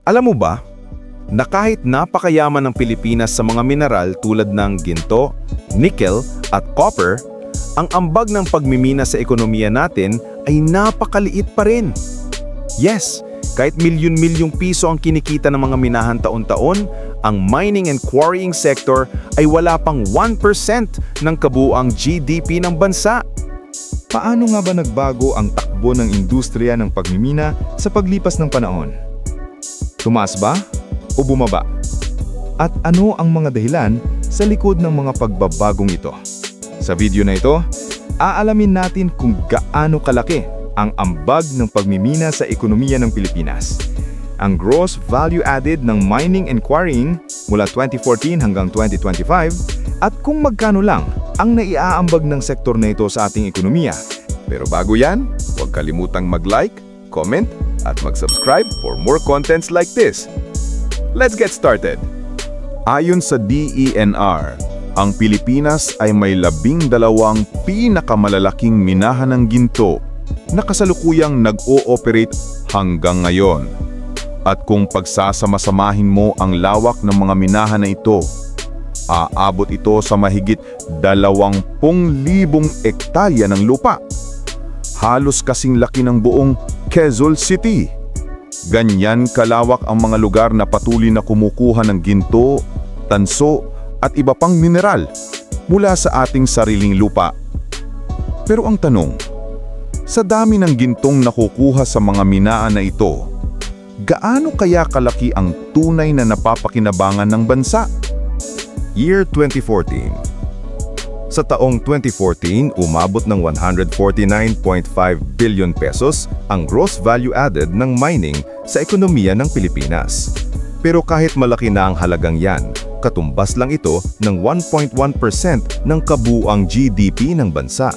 Alam mo ba, na kahit napakayaman ng Pilipinas sa mga mineral tulad ng ginto, nickel at copper, ang ambag ng pagmimina sa ekonomiya natin ay napakaliit pa rin. Yes, kahit milyon-milyong piso ang kinikita ng mga minahan taon-taon, ang mining and quarrying sector ay wala pang 1% ng kabuuang GDP ng bansa. Paano nga ba nagbago ang takbo ng industriya ng pagmimina sa paglipas ng panahon? Tumaas ba o bumaba? At ano ang mga dahilan sa likod ng mga pagbabagong ito? Sa video na ito, aalamin natin kung gaano kalaki ang ambag ng pagmimina sa ekonomiya ng Pilipinas, ang gross value added ng mining and quarrying mula 2014 hanggang 2025, at kung magkano lang ang naiaambag ng sektor na ito sa ating ekonomiya. Pero bago yan, huwag kalimutang mag-like, comment, at mag-subscribe for more contents like this. Let's get started! Ayon sa DENR, ang Pilipinas ay may 12 pinakamalalaking minahan ng ginto na kasalukuyang nag-ooperate hanggang ngayon. At kung pagsasama-samahin mo ang lawak ng mga minahan na ito, aabot ito sa mahigit 20,000 ektarya ng lupa. Halos kasing laki ng buong Quezon City. Ganyan kalawak ang mga lugar na patuloy na kumukuha ng ginto, tanso at iba pang mineral mula sa ating sariling lupa. Pero ang tanong, sa dami ng gintong nakukuha sa mga minaan na ito, gaano kaya kalaki ang tunay na napapakinabangan ng bansa? Year 2014. Sa taong 2014, umabot ng 149.5 billion pesos ang gross value added ng mining sa ekonomiya ng Pilipinas. Pero kahit malaki na ang halagang yan, katumbas lang ito ng 1.1% ng kabuuang GDP ng bansa.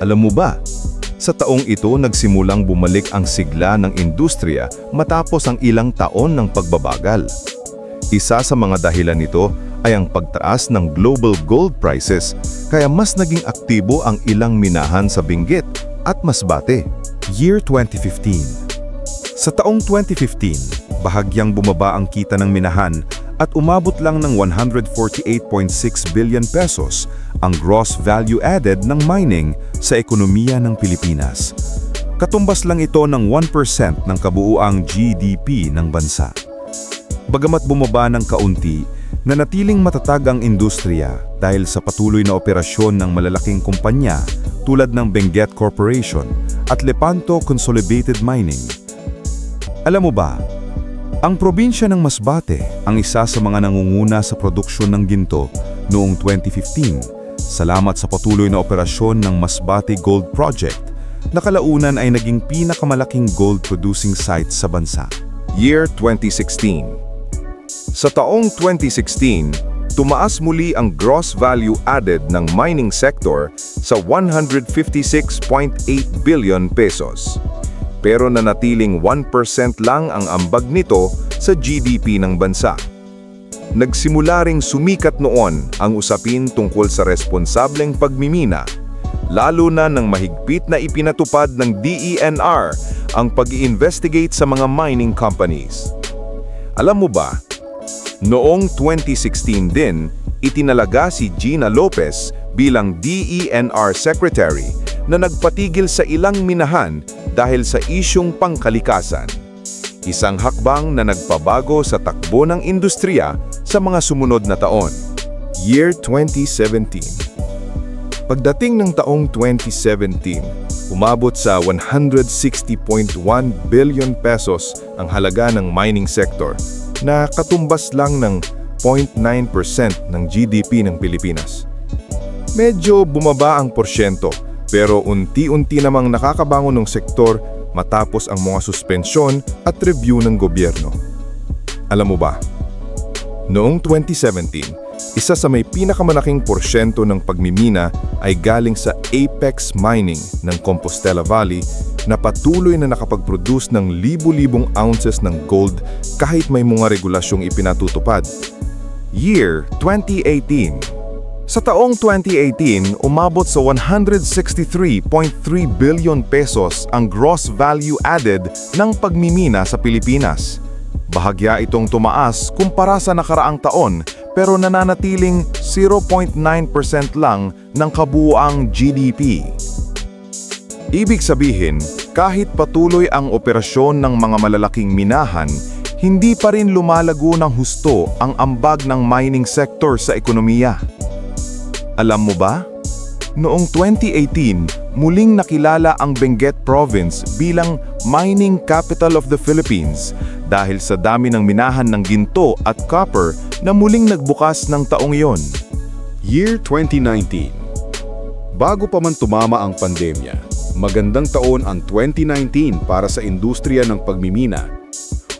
Alam mo ba, sa taong ito nagsimulang bumalik ang sigla ng industriya matapos ang ilang taon ng pagbabagal. Isa sa mga dahilan nito ay ang pagtaas ng global gold prices, kaya mas naging aktibo ang ilang minahan sa Benguet at Masbate. Year 2015. Sa taong 2015, bahagyang bumaba ang kita ng minahan at umabot lang ng 148.6 billion pesos ang gross value added ng mining sa ekonomiya ng Pilipinas. Katumbas lang ito ng 1% ng kabuuang GDP ng bansa. Bagamat bumaba ng kaunti, nanatiling matatag ang industriya dahil sa patuloy na operasyon ng malalaking kumpanya tulad ng Benguet Corporation at Lepanto Consolidated Mining. Alam mo ba, ang probinsya ng Masbate ang isa sa mga nangunguna sa produksyon ng ginto noong 2015, salamat sa patuloy na operasyon ng Masbate Gold Project na kalaunan ay naging pinakamalaking gold producing site sa bansa. Year 2016. Sa taong 2016, tumaas muli ang gross value added ng mining sector sa 156.8 billion pesos. Pero nanatiling 1% lang ang ambag nito sa GDP ng bansa. Nagsimula ring sumikat noon ang usapin tungkol sa responsableng pagmimina, lalo na nang mahigpit na ipinatupad ng DENR ang pag-i-investigate sa mga mining companies. Alam mo ba, noong 2016 din, itinalaga si Gina Lopez bilang DENR Secretary na nagpatigil sa ilang minahan dahil sa isyung pangkalikasan. Isang hakbang na nagpabago sa takbo ng industriya sa mga sumunod na taon. Year 2017. Pagdating ng taong 2017, umabot sa 160.1 billion pesos ang halaga ng mining sector na katumbas lang ng 0.9% ng GDP ng Pilipinas. Medyo bumaba ang porsyento, pero unti-unti namang nakakabangon ng sektor matapos ang mga suspensyon at review ng gobyerno. Alam mo ba, noong 2017, isa sa may pinakamalaking porsyento ng pagmimina ay galing sa Apex Mining ng Compostela Valley na patuloy na nakapag-produce ng libu-libong ounces ng gold kahit may mga regulasyong ipinatutupad. Year 2018. Sa taong 2018, umabot sa 163.3 billion pesos ang gross value added ng pagmimina sa Pilipinas. Bahagya itong tumaas kumpara sa nakaraang taon pero nananatiling 0.9% lang ng kabuuang GDP. Ibig sabihin, kahit patuloy ang operasyon ng mga malalaking minahan, hindi pa rin lumalago ng husto ang ambag ng mining sector sa ekonomiya. Alam mo ba? Noong 2018, muling nakilala ang Benguet Province bilang Mining Capital of the Philippines dahil sa dami ng minahan ng ginto at copper na muling nagbukas ng taong iyon. Year 2019. Bago pa man tumama ang pandemya, magandang taon ang 2019 para sa industriya ng pagmimina.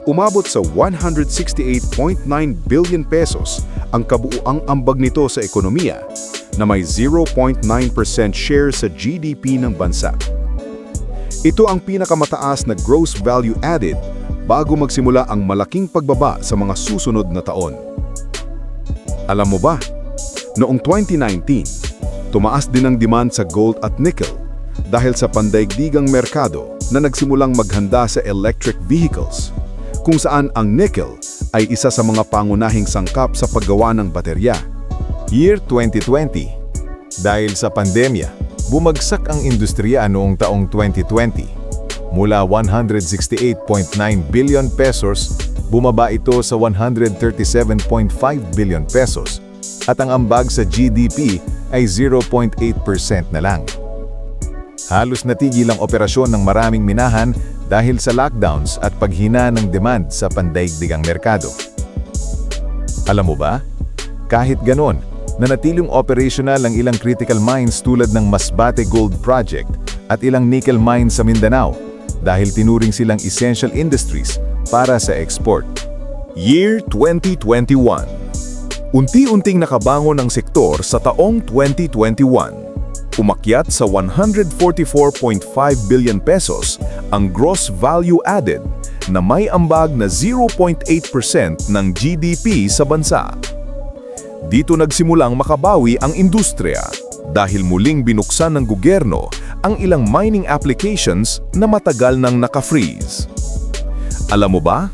Umabot sa 168.9 billion pesos ang kabuuang ambag nito sa ekonomiya, na may 0.9% share sa GDP ng bansa. Ito ang pinakamataas na gross value added bago magsimula ang malaking pagbaba sa mga susunod na taon. Alam mo ba, noong 2019, tumaas din ang demand sa gold at nickel dahil sa pandaigdigang merkado na nagsimulang maghanda sa electric vehicles, kung saan ang nickel ay isa sa mga pangunahing sangkap sa paggawa ng baterya. Year 2020. Dahil sa pandemya, bumagsak ang industriya noong taong 2020. Mula 168.9 billion pesos, bumaba ito sa 137.5 billion pesos at ang ambag sa GDP ay 0.8% na lang. Halos natigil ang operasyon ng maraming minahan dahil sa lockdowns at paghina ng demand sa pandaigdigang merkado. Alam mo ba? Kahit ganon, nanatiling operational ang ilang critical mines tulad ng Masbate Gold Project at ilang nickel mines sa Mindanao dahil tinuring silang essential industries para sa export. Year 2021. Unti-unting nakabangon ang sektor sa taong 2021. Umakyat sa 144.5 billion pesos ang gross value added na may ambag na 0.8% ng GDP sa bansa. Dito nagsimulang makabawi ang industriya dahil muling binuksan ng gobyerno ang ilang mining applications na matagal nang naka-freeze. Alam mo ba?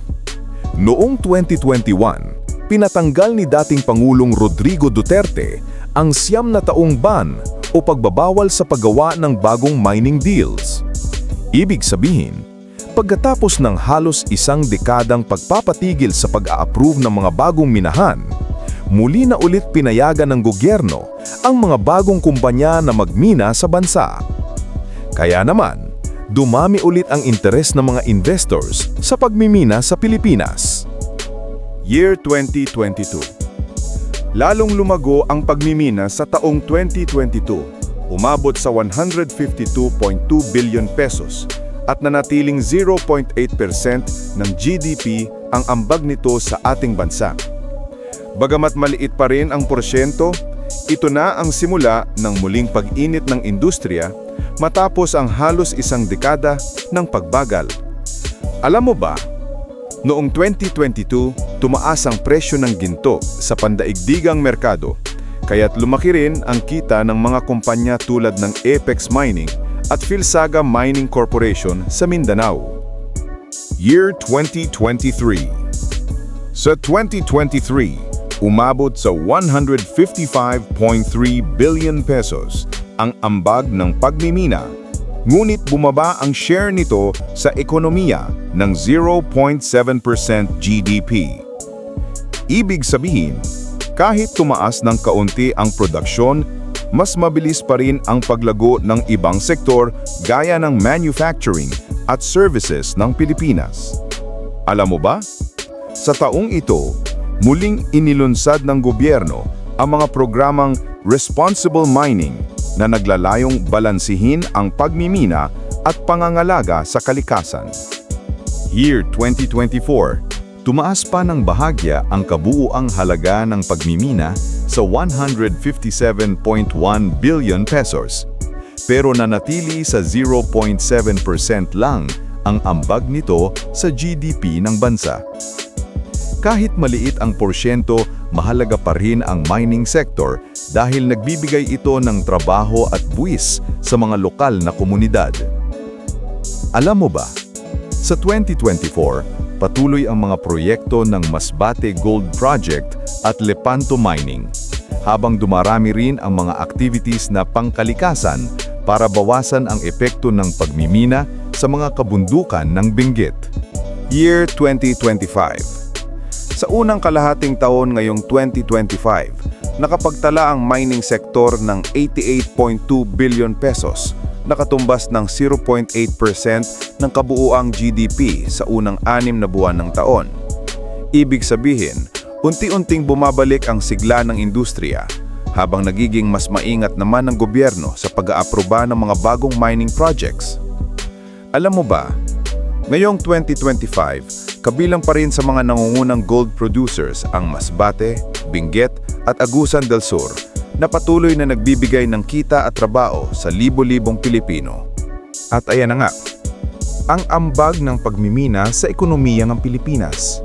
Noong 2021, pinatanggal ni dating Pangulong Rodrigo Duterte ang 9 na taong ban o pagbabawal sa paggawa ng bagong mining deals. Ibig sabihin, pagkatapos ng halos isang dekadang pagpapatigil sa pag-a-approve ng mga bagong minahan, muli na ulit pinayagan ng gobyerno ang mga bagong kumpanya na magmina sa bansa. Kaya naman, dumami ulit ang interes ng mga investors sa pagmimina sa Pilipinas. Year 2022. Lalong lumago ang pagmimina sa taong 2022, umabot sa 152.2 billion pesos at nanatiling 0.8% ng GDP ang ambag nito sa ating bansa. Bagamat maliit pa rin ang porsyento, ito na ang simula ng muling pag-init ng industriya matapos ang halos isang dekada ng pagbagal. Alam mo ba, noong 2022, tumaas ang presyo ng ginto sa pandaigdigang merkado, kaya't lumaki rin ang kita ng mga kumpanya tulad ng Apex Mining at Philsaga Mining Corporation sa Mindanao. Year 2023. Sa 2023, umabot sa 155.3 billion pesos ang ambag ng pagmimina, ngunit bumaba ang share nito sa ekonomiya ng 0.7% GDP. Ibig sabihin, kahit tumaas ng kaunti ang produksyon, mas mabilis pa rin ang paglago ng ibang sektor gaya ng manufacturing at services ng Pilipinas. Alam mo ba? Sa taong ito, muling inilunsad ng gobyerno ang mga programang Responsible Mining na naglalayong balansihin ang pagmimina at pangangalaga sa kalikasan. Year 2024, tumaas pa ng bahagya ang kabuuang halaga ng pagmimina sa 157.1 billion pesos, pero nanatili sa 0.7% lang ang ambag nito sa GDP ng bansa. Kahit maliit ang porsyento, mahalaga pa rin ang mining sector dahil nagbibigay ito ng trabaho at buwis sa mga lokal na komunidad. Alam mo ba, sa 2024, patuloy ang mga proyekto ng Masbate Gold Project at Lepanto Mining, habang dumarami rin ang mga activities na pangkalikasan para bawasan ang epekto ng pagmimina sa mga kabundukan ng Benguet. Year 2025. Sa unang kalahating taon ngayong 2025, nakapagtala ang mining sector ng 88.2 billion pesos, nakatumbas ng 0.8% ng kabuuang GDP sa unang 6 na buwan ng taon. Ibig sabihin, unti-unting bumabalik ang sigla ng industriya, habang nagiging mas maingat naman ng gobyerno sa pag-aaproba ng mga bagong mining projects. Alam mo ba, ngayong 2025, kabilang pa rin sa mga nangungunang gold producers ang Masbate, Benguet at Agusan del Sur, na patuloy na nagbibigay ng kita at trabaho sa libo-libong Pilipino. At ayan na nga, ang ambag ng pagmimina sa ekonomiya ng Pilipinas.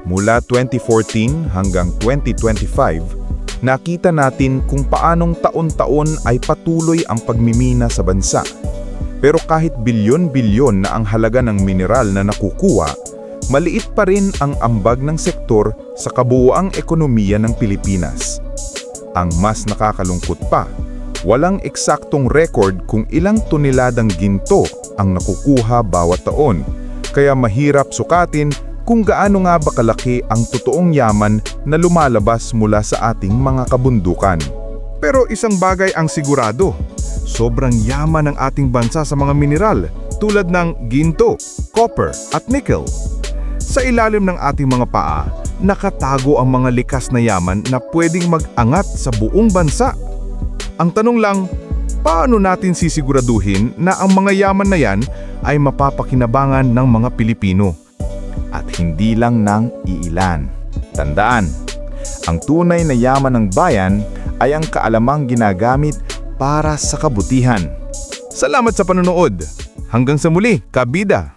Mula 2014 hanggang 2025, nakita natin kung paanong taon-taon ay patuloy ang pagmimina sa bansa. Pero kahit bilyon-bilyon na ang halaga ng mineral na nakukuha, maliit pa rin ang ambag ng sektor sa kabuuang ekonomiya ng Pilipinas. Ang mas nakakalungkot pa, walang eksaktong record kung ilang toneladang ginto ang nakukuha bawat taon, kaya mahirap sukatin kung gaano nga ba kalaki ang totoong yaman na lumalabas mula sa ating mga kabundukan. Pero isang bagay ang sigurado, sobrang yaman ng ating bansa sa mga mineral tulad ng ginto, copper at nickel. Sa ilalim ng ating mga paa, nakatago ang mga likas na yaman na pwedeng mag-angat sa buong bansa. Ang tanong lang, paano natin sisiguraduhin na ang mga yaman na yan ay mapapakinabangan ng mga Pilipino? At hindi lang ng iilan. Tandaan, ang tunay na yaman ng bayan ay ang kaalamang ginagamit para sa kabutihan. Salamat sa panonood. Hanggang sa muli, kabida!